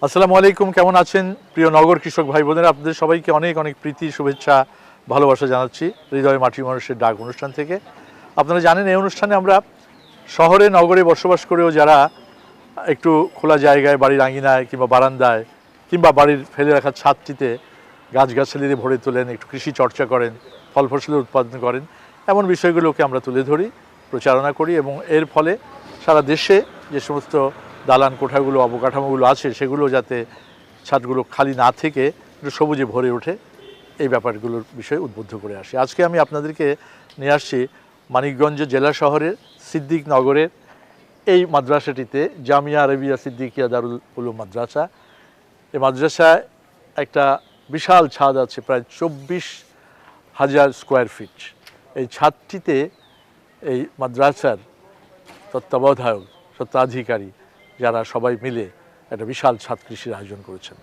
আসসালামু আলাইকুম, কেমন আছেন প্রিয় নগর কৃষক ভাই বোনেরা? আপনাদের সবাইকে অনেক অনেক প্রীতি, শুভেচ্ছা, ভালোবাসা জানাচ্ছি হৃদয় মাটি মানুষের ডাক অনুষ্ঠান থেকে। আপনারা জানেন এই অনুষ্ঠানে আমরা শহরে নগরে বসবাস করেও যারা একটু খোলা জায়গায়, বাড়ির আঙিনায় কিংবা বারান্দায় কিংবা বাড়ির ফেলে রাখা ছাদটিতে গাছগাছালি দিয়ে ভরে তোলেন, একটু কৃষি চর্চা করেন, ফল ফসলের উৎপাদন করেন, এমন বিষয়গুলোকে আমরা তুলে ধরি, প্রচারণা করি এবং এর ফলে সারা দেশে যে সমস্ত দালান কোঠাগুলো, অবকাঠামোগুলো আছে সেগুলো যাতে ছাদগুলো খালি না থেকে একটু সবুজে ভরে ওঠে, এই ব্যাপারগুলোর বিষয়ে উদ্বুদ্ধ করে আসি। আজকে আমি আপনাদেরকে নিয়ে আসছি মানিকগঞ্জ জেলা শহরের সিদ্দিক নগরের এই মাদ্রাসাটিতে, জামিয়া আরবিয়া সিদ্দিকিয়া দারুল উলুম মাদ্রাসা। এই মাদ্রাসায় একটা বিশাল ছাদ আছে, প্রায় 24,000 স্কোয়ার ফিট। এই ছাদটিতে এই মাদ্রাসার তত্ত্বাবধায়ক, স্বত্বাধিকারী যারা সবাই মিলে একটা বিশাল ছাদ কৃষির আয়োজন করেছেন।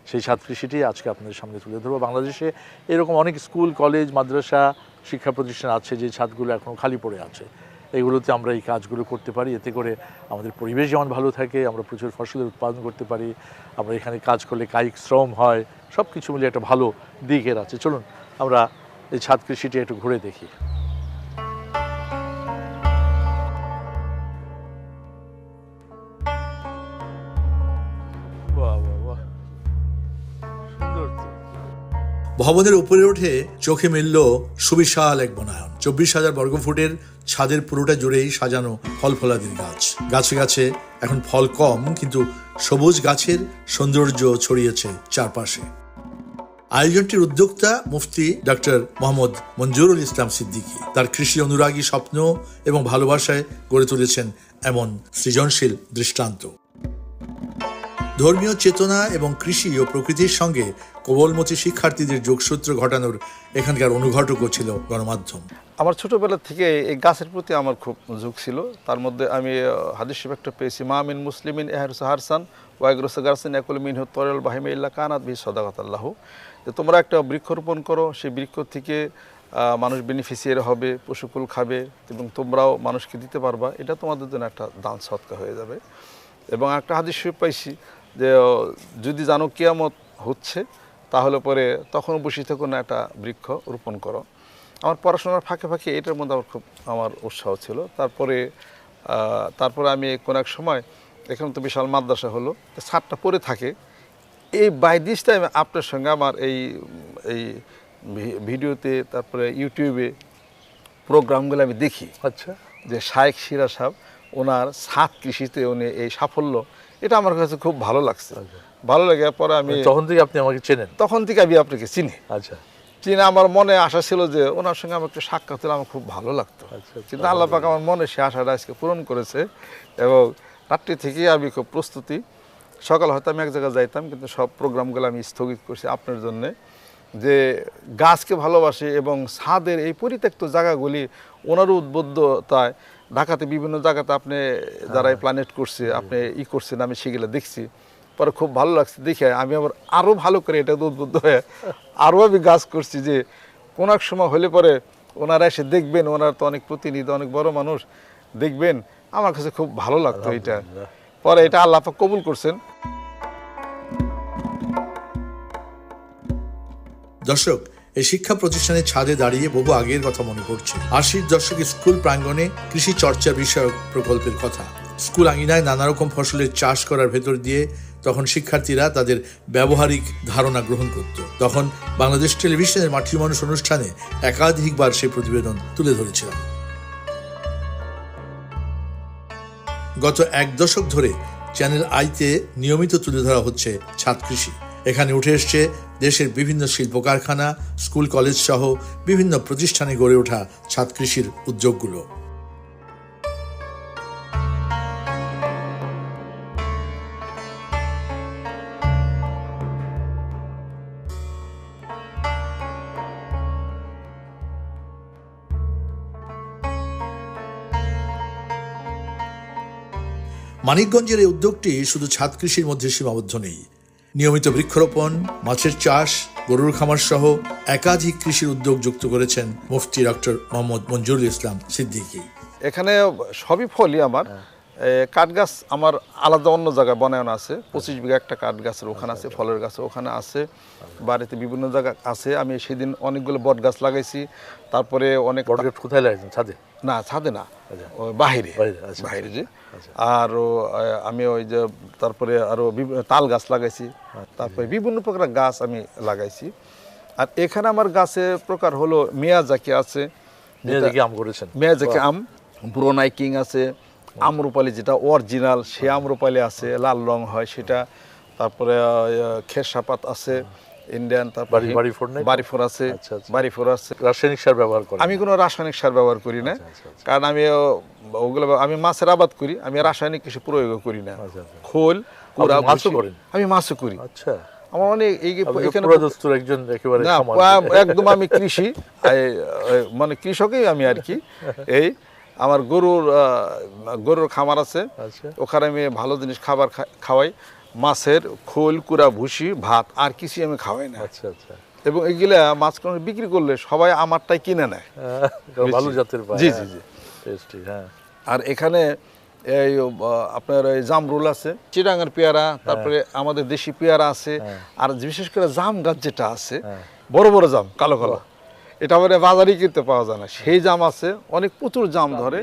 সেই ছাদ কৃষিটি আজকে আপনাদের সামনে তুলে ধরবো। বাংলাদেশে এরকম অনেক স্কুল, কলেজ, মাদ্রাসা, শিক্ষা প্রতিষ্ঠান আছে যে ছাদগুলো এখনও খালি পড়ে আছে। এগুলোতে আমরা এই কাজগুলো করতে পারি, এতে করে আমাদের পরিবেশ যেমন ভালো থাকে, আমরা প্রচুর ফসলের উৎপাদন করতে পারি, আমরা এখানে কাজ করলে কায়িক শ্রম হয়, সব কিছু মিলে একটা ভালো দিকের আছে। চলুন আমরা এই ছাদ কৃষিটি একটু ঘুরে দেখি। ভবনের উপরে উঠে চোখে মিলল সুবিশাল এক বনায়ন। 24,000 বর্গফুটের ছাদের পুরোটা জুড়েই সাজানো ফল ফলাদির গাছ। গাছে গাছে এখন ফল কম, কিন্তু সবুজ গাছের সৌন্দর্য ছড়িয়েছে চারপাশে। আয়োজনটির উদ্যোক্তা মুফতি ডক্টর মোহাম্মদ মঞ্জুরুল ইসলাম সিদ্দিকী। তার কৃষি অনুরাগী স্বপ্ন এবং ভালোবাসায় গড়ে তুলেছেন এমন সৃজনশীল দৃষ্টান্ত। ধর্মীয় চেতনা এবং কৃষি ও প্রকৃতির সঙ্গে কোমলমতি শিক্ষার্থীদের যোগসূত্র ঘটানোর এখানকার অনুঘটকও ছিল গণমাধ্যম। আমার ছোটবেলা থেকে এই গাছের প্রতি আমার খুব ঝোঁক ছিল। তার মধ্যে আমি হাদিস শরীফ একটা পেয়েছি, মা মিন মুসলিমিন এহরুস হারসান ওয়াইগরুস গারসান ইয়াকুল মিনহু তরিল বাহিমা ইল্লা কানাত বিহি সাদাকাতাল্লাহু। যে তোমরা একটা বৃক্ষরোপণ করো, সেই বৃক্ষ থেকে মানুষ বেনিফিশিয়ারি হবে, পশুকুল খাবে এবং তোমরাও মানুষকে দিতে পারবা, এটা তোমাদের জন্য একটা দান সৎকা হয়ে যাবে। এবং একটা হাদিস শরীফ পাইছি যে যদি জানো কিয়ামত হচ্ছে তাহলে পরে তখন বসে থাকো না, একটা বৃক্ষ রোপণ করো। আমার পড়াশোনার ফাঁকে ফাঁকে এটার মধ্যে আমার উৎসাহ ছিল। তারপরে আমি কোনো এক সময়, এখানে তো বিশাল মাদ্রাসা হলো, ছাদটা পড়ে থাকে, এই বাই দিস টাইম আপনার সঙ্গে আমার এই ভিডিওতে, তারপরে ইউটিউবে প্রোগ্রামগুলো আমি দেখি। আচ্ছা, যে শায়েখ সিরাজ সাহেব ওনার ছাদ কৃষিতে উনি এই সাফল্য, এটা আমার কাছে খুব ভালো লাগছে। ভালো লাগে পরে আমি তখন থেকে আপনি আমাকে চেনেন? তখন থেকে আমি আপনাকে চিনি। আচ্ছা, চিনে আমার মনে আশা ছিল যে ওনার সঙ্গে আমার একটু সাক্ষাৎ হলে আমার খুব ভালো লাগতো। কিন্তু আল্লাহ পাক আমার মনে সে আশাটা আজকে পূরণ করেছে। এবং রাত্রি থেকেই আমি খুব প্রস্তুতি, সকাল হয়তো আমি এক জায়গায় যাইতাম, কিন্তু সব প্রোগ্রামগুলো আমি স্থগিত করছি আপনার জন্যে। যে গাছকে ভালোবাসে এবং ছাদের এই পরিত্যক্ত জায়গাগুলি ওনারও উদ্বুদ্ধতায়, ঢাকাতে বিভিন্ন জায়গাতে আপনি যারা প্ল্যানেট করছে, আপনি করছেন, আমি সেগুলো দেখছি, পরে খুব ভালো লাগছে দেখে আমি আবার আরও ভালো করে এটা উদ্বুদ্ধ হয়ে আরও আমি গাছ করছি, যে কোনো এক সময় হলে পরে ওনারা এসে দেখবেন, ওনার তো অনেক প্রতিনিধি, অনেক বড় মানুষ, দেখবেন। আমার কাছে খুব ভালো লাগতো এটা। পরে এটা আল্লাহ পাক কবুল করছেন। দর্শক, এই শিক্ষা প্রতিষ্ঠানের ছাদে দাঁড়িয়ে বহু আগের কথা মনে পড়ছে। 80-র দশকে স্কুল প্রাঙ্গণে কৃষি চর্চা বিষয়ক প্রকল্পের কথা। স্কুল আঙিনায় নানা রকম ফসলের চাষ করার ভেতর দিয়ে তখন শিক্ষার্থীরা তাদের ব্যবহারিক ধারণা গ্রহণ করত। তখন বাংলাদেশ টেলিভিশনের মাটির মানুষ অনুষ্ঠানে একাধিকবার সেই প্রতিবেদন তুলে ধরেছিলাম। গত এক দশক ধরে চ্যানেল আইতে নিয়মিত তুলে ধরা হচ্ছে ছাদ কৃষি। এখানে উঠে এসছে দেশের বিভিন্ন শিল্প কারখানা, স্কুল, কলেজ সহ বিভিন্ন প্রতিষ্ঠানে গড়ে ওঠা ছাদ কৃষির উদ্যোগগুলো। মানিকগঞ্জের এই উদ্যোগটি শুধু ছাদ কৃষির মধ্যে সীমাবদ্ধ নেই। নিয়মিত বৃক্ষরোপণ, মাছের চাষ, গরুর খামার সহ একাধিক কৃষির উদ্যোগ যুক্ত করেছেন মুফতি ডক্টর মোহাম্মদ মঞ্জুরুল ইসলাম সিদ্দিকী। এখানে সবই ফলই আমার, কাঠ গাছ আমার আলাদা অন্য জায়গায় বনায়ন আছে, 25 বিঘা একটা কাঠ গাছের ওখানে আছে, ফলের গাছ ওখানে আছে, বাড়িতে বিভিন্ন জায়গা আছে। আমি সেদিন অনেকগুলো বট গাছ লাগাইছি, তারপরে অনেক বটগাছ কোথায় লাগছেন, ছাদে? না ছাদে না, ওই বাহিরে আচ্ছা, বাহিরে যে। আর আমি ওই যে তারপরে আরো তাল গাছ লাগাইছি, তারপরে বিভিন্ন প্রকার গাছ আমি লাগাইছি। আর এখানে আমার গাছের প্রকার হলো মিয়াজাকি আছে, মিয়াজাকি আম করেছেন? মিয়াজাকি আম, ব্রুনাই কিং আছে, আম্রপালি যেটা অরিজিনাল সে আম্রপালি আছে, লাল রং হয় সেটা, তারপরে খেরসাপাত আছে ইন্ডিয়ান, তারপরে বাড়িফোর আছে, বাড়িফোর আছে। রাসায়নিক সার ব্যবহার করেন? আমি কোনো রাসায়নিক সার ব্যবহার করি না, কারণ আমি ওগুলো আমি মাছের আবাদ করি, আমি রাসায়নিক কিছু প্রয়োগ করি না। খোল কুড়া মাছও করেন? আমি মাছও করি। আচ্ছা, আমার অনেক এখানে একজন একেবারে না, একদম আমি কৃষি মানে কৃষকই আমি আর কি। এই আমার গরুর খামার আছে, ওখানে আমি ভালো জিনিস খাবার খাওয়াই, মাছের খোল কুড়া ভুসি ভাত, আর কিছু আমি খাওয়াই না। আচ্ছা আচ্ছা। এবং এগুলা মাছ বিক্রি করলে সবাই আমারটাই কিনে নেয়, ভালো জাতের। জি জি জি। হ্যাঁ। আর এখানে এই আপনার এই জামরুল আছে, চিটাঙ্গার পেয়ারা, তারপরে আমাদের দেশি পেয়ারা আছে, আর বিশেষ করে জাম গাছ যেটা আছে, বড় বড় জাম কালো কালো, এটা মানে বাজারে কিনতে পাওয়া যায় না, সেই জাম আছে, অনেক প্রচুর জাম ধরে।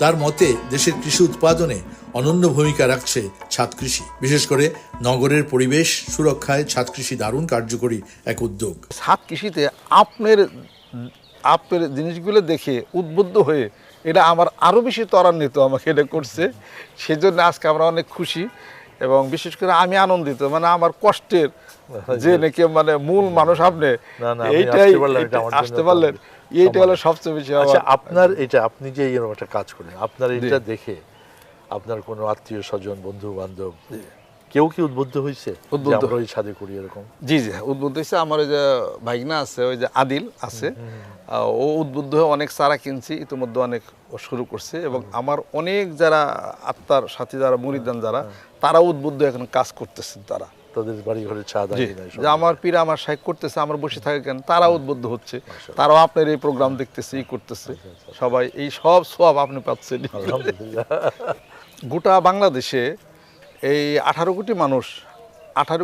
তার মতে দেশের কৃষি উৎপাদনে অনন্য ভূমিকা রাখছে ছাদ কৃষি। বিশেষ করে নগরের পরিবেশ সুরক্ষায় ছাদ কৃষি দারুণ কার্যকরী এক উদ্যোগ। ছাদ কৃষিতে আপনার জিনিসগুলো দেখে উদ্বুদ্ধ হয়ে এটা আমার আরো বেশি ত্বরান্বিত আমাকে এটা করছে, সেজন্য আজকে আমরা অনেক খুশি এবং বিশেষ করে আমি আনন্দিত, মানে আমার কষ্টের যে নাকি মানে মূল মানুষ আপনি এইটাই আসতে পারলেন, এইটা হলো সবচেয়ে বেশি। আচ্ছা, আপনার এটা, আপনি যে এরকম একটা কাজ করেন, আপনার এটা দেখে আপনার কোনো আত্মীয় স্বজন বন্ধু বান্ধব কেউ কি উদ্বুদ্ধ হয়েছে আমরা ওই ছাদে করি এরকম? জি জি, উদ্বুদ্ধ হয়েছে। আমার ওই যে ভাইগনা আছে, ওই যে আদিল আছে, ও উদ্বুদ্ধ হয়ে অনেক চারা কিনছি, ইতিমধ্যে অনেক শুরু করছে। এবং আমার অনেক যারা আত্মার সাথী, যারা মুরিদান যারা, তারা উদ্বুদ্ধ এখন কাজ করতেছেন, তারা তাদের বাড়ি ঘরে ছাদ আছে, যে আমার পীরা আমার শাইখ করতেছে, আমার বসে থাকে কেন, তারা উদ্বুদ্ধ হচ্ছে, তারাও আপনার এই প্রোগ্রাম দেখতেছে, ই করতেছে, সবাই এই সব সব আপনি পাচ্ছেন। গোটা বাংলাদেশে এই 18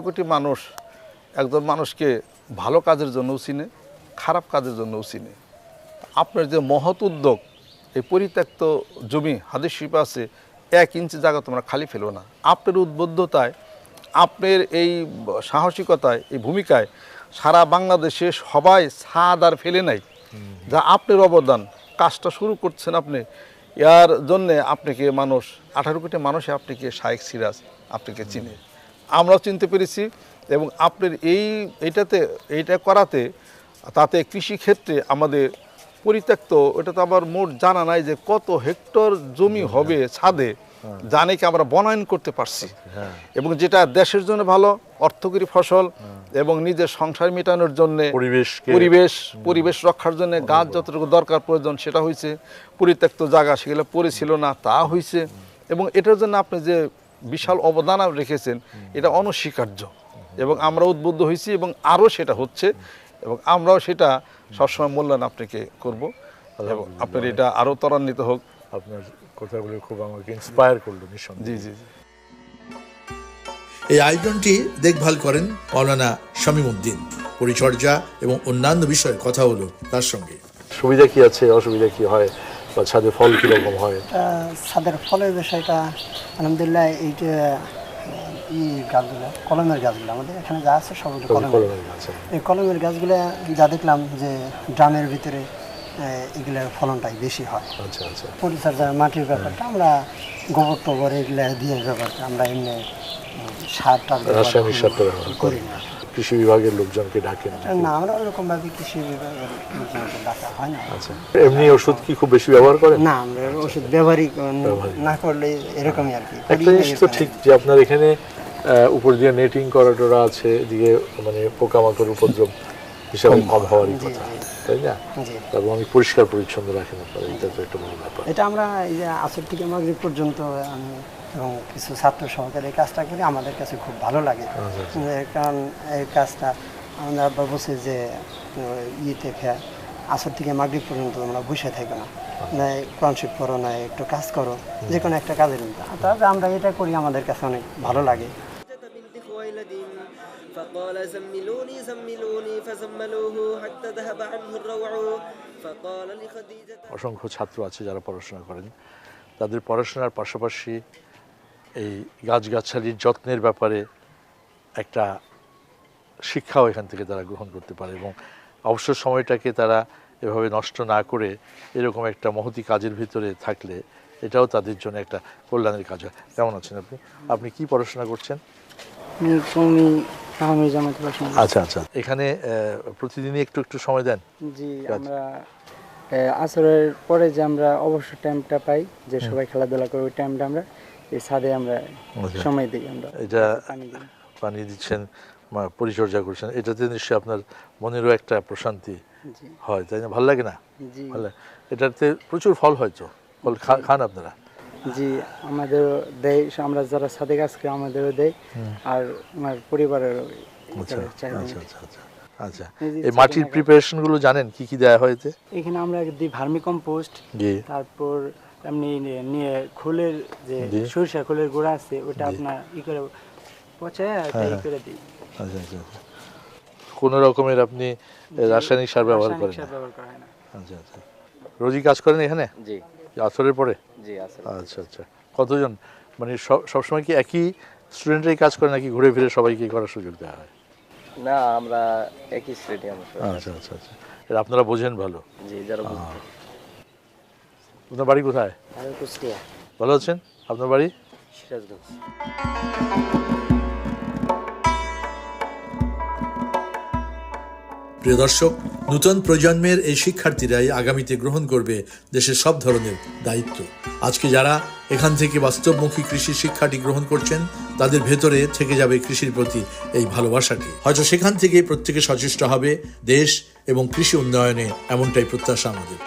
কোটি মানুষ একজন মানুষকে ভালো কাজের জন্যও চিনে, খারাপ কাজের জন্যও চিনে। আপনার যে মহৎ উদ্যোগ, এই পরিত্যক্ত জমি হাদিস শরীফে আছে 1 ইঞ্চি জায়গা তোমরা খালি ফেলো না, আপনার উদ্বুদ্ধতায়, আপনার এই সাহসিকতায়, এই ভূমিকায় সারা বাংলাদেশে সবাই ছাদ আর ফেলে নাই, যা আপনার অবদান। কাজটা শুরু করছেন আপনি, এর জন্যে আপনাকে মানুষ 18 কোটি মানুষে আপনাকে শাইখ সিরাজ আপনাকে চিনে, আমরাও চিনতে পেরেছি। এবং আপনার এইটা করাতে, তাতে কৃষিক্ষেত্রে আমাদের পরিত্যক্ত, ওটা তো আবার মোট জানা নাই যে কত হেক্টর জমি হবে ছাদে, জানে কি আমরা বনায়ন করতে পারছি। এবং যেটা দেশের জন্য ভালো, অর্থকরী ফসল, এবং নিজের সংসার মেটানোর জন্য, পরিবেশ রক্ষার জন্য গাছ যতটুকু দরকার প্রয়োজন সেটা হয়েছে, পরিত্যক্ত জায়গা সেগুলো পড়েছিল না তা হয়েছে। এবং এটার জন্য আপনি যে বিশাল অবদান রেখেছেন, এটা অনস্বীকার্য। এবং আমরা উদ্বুদ্ধ হয়েছি এবং আরও সেটা হচ্ছে, এবং আমরাও সেটা সবসময় মূল্যায়ন আপনাকে করব, এবং আপনার এটা আরও ত্বরান্বিত হোক। আপনার কথাগুলো খুব আমাকে ইন্সপায়ার করলো নিঃসন্দেহে। জি জি জি। এই আয়োজনটি দেখভাল করেন মাওলানা শামীম উদ্দিন। পরিচর্যা এবং অন্যান্য বিষয়ে কথা হলো তার সঙ্গে। সুবিধা কি আছে, অসুবিধা কি হয়, বা ছাদে ফল কিরকম হয়? ছাদের ফলের বিষয়টা আলহামদুলিল্লাহ, এই যে গাছগুলো, কলমের গাছগুলো আমাদের এখানে যা আছে সব কলমের গাছ। এই কলমের গাছগুলো যা দেখলাম যে ড্রামের ভিতরে এগুলোর ফলনটাই বেশি হয়। আচ্ছা আচ্ছা। পরিচর্যার মাটির ব্যাপারটা আমরা গোবর টোবর এগুলো দিয়ে ব্যাপারটা আমরা এমনি সারটা রাসায়নিক সারটা ব্যবহার করি না। কৃষি বিভাগের লোকজনকে ডাকেন না, আমরা ওরকম ভাবে কৃষি বিভাগের লোকজনকে ডাকা হয় না। আচ্ছা, এমনি ওষুধ কি খুব বেশি ব্যবহার করেন? না, আমরা ওষুধ ব্যবহারই না করলে এরকমই আর কি। একটা জিনিস তো ঠিক যে আপনার এখানে উপর দিয়ে নেটিং করা টোরা আছে, এদিকে মানে পোকামাকড় উপদ্রব হিসাবে কম হওয়ারই কথা, তাই না? এবং অনেক পরিষ্কার পরিচ্ছন্ন রাখেন আপনারা, এটা তো একটা বড় ব্যাপার। এটা আমরা এই যে আসর থেকে মাগরিব পর্যন্ত আমি এবং কিছু ছাত্র সহকারে এই কাজটা করি, আমাদের কাছে খুব ভালো লাগে। কারণ এই কাজটা আমরা বলছি যে ইয়ে থেকে আসর থেকে মাগরিব পর্যন্ত আমরা বসে থাকি না, নাই কোরআন শরীফ পড়ো, নাই একটু কাজ করো, যে কোনো একটা কাজের। তবে আমরা এটা করি, আমাদের কাছে অনেক ভালো লাগে। بنت خويلد فقال زملوني زملوني فزملوه حتى ذهب عنه الروع فقال لخديجة অসংখ্য ছাত্র আছে যারা পড়াশোনা করেন, তাদের পড়াশোনার পাশাপাশি এই গাছগাছালির যত্নের ব্যাপারে একটা শিক্ষাও এখান থেকে তারা গ্রহণ করতে পারে এবং অবসর সময়টাকে তারা এভাবে নষ্ট না করে এরকম একটা মহতি কাজের ভিতরে থাকলে এটাও তাদের জন্য একটা কল্যাণের কাজ হয়। কেমন আছেন আপনি? আপনি কি পড়াশোনা করছেন? আচ্ছা আচ্ছা, এখানে প্রতিদিনই একটু একটু সময় দেন? জি, আমরা আসরের পরে যে আমরা অবসর টাইমটা পাই, যে সবাই খেলাধুলা করে, ওই টাইমটা আমরা এই ছাদে আমরা সময় দিই। আমরা এটা পানি দিচ্ছেন, পরিচর্যা করছেন, এটাতে নিশ্চয়ই আপনার মনেরও একটা প্রশান্তি হয়, তাই না? ভালো লাগে না? জি, ভালো। এটাতে প্রচুর ফল হয়তো, ফল খান আপনারা? জি, আমাদেরও দেয়, আমরা যারা ছাদে কাজ করি আমাদেরও দেয়, আর আমার পরিবারেরও। আচ্ছা আচ্ছা আচ্ছা আচ্ছা আচ্ছা। এই মাটির প্রিপারেশন গুলো জানেন কি কি দেওয়া হয়েছে? এখানে আমরা দিই ভার্মি কম্পোস্ট, তারপর এমনি নিয়ে খোলের যে সরিষা খোলের গুঁড়া আছে, ওটা আপনার ই করে পচায় ই করে দিই। আচ্ছা আচ্ছা, কোনো রকমের আপনি রাসায়নিক সার ব্যবহার করেন না? আচ্ছা আচ্ছা। রোজই কাজ করেন এখানে? জি। আসরের পরে? জি, আসলে। আচ্ছা আচ্ছা। কতজন, মানে সবসময় কি একই স্টুডেন্টরাই কাজ করে নাকি ঘুরে ফিরে সবাইকে করার সুযোগ দেওয়া হয়? না, আমরা একই স্টেডিয়াম। আচ্ছা আচ্ছা আচ্ছা, এটা আপনারা বোঝেন ভালো। জি, যারা বুঝতে। আপনার বাড়ি কোথায়? কুষ্টিয়া। ভালো আছেন? আপনার বাড়ি? সিরাজগঞ্জ। প্রিয় দর্শক, নূতন প্রজন্মের এই শিক্ষার্থীরাই আগামীতে গ্রহণ করবে দেশের সব ধরনের দায়িত্ব। আজকে যারা এখান থেকে বাস্তবমুখী কৃষি শিক্ষাটি গ্রহণ করছেন, তাদের ভেতরে থেকে যাবে কৃষির প্রতি এই ভালোবাসাটি। হয়তো সেখান থেকে প্রত্যেকে সচেষ্ট হবে দেশ এবং কৃষি উন্নয়নে, এমনটাই প্রত্যাশা আমাদের।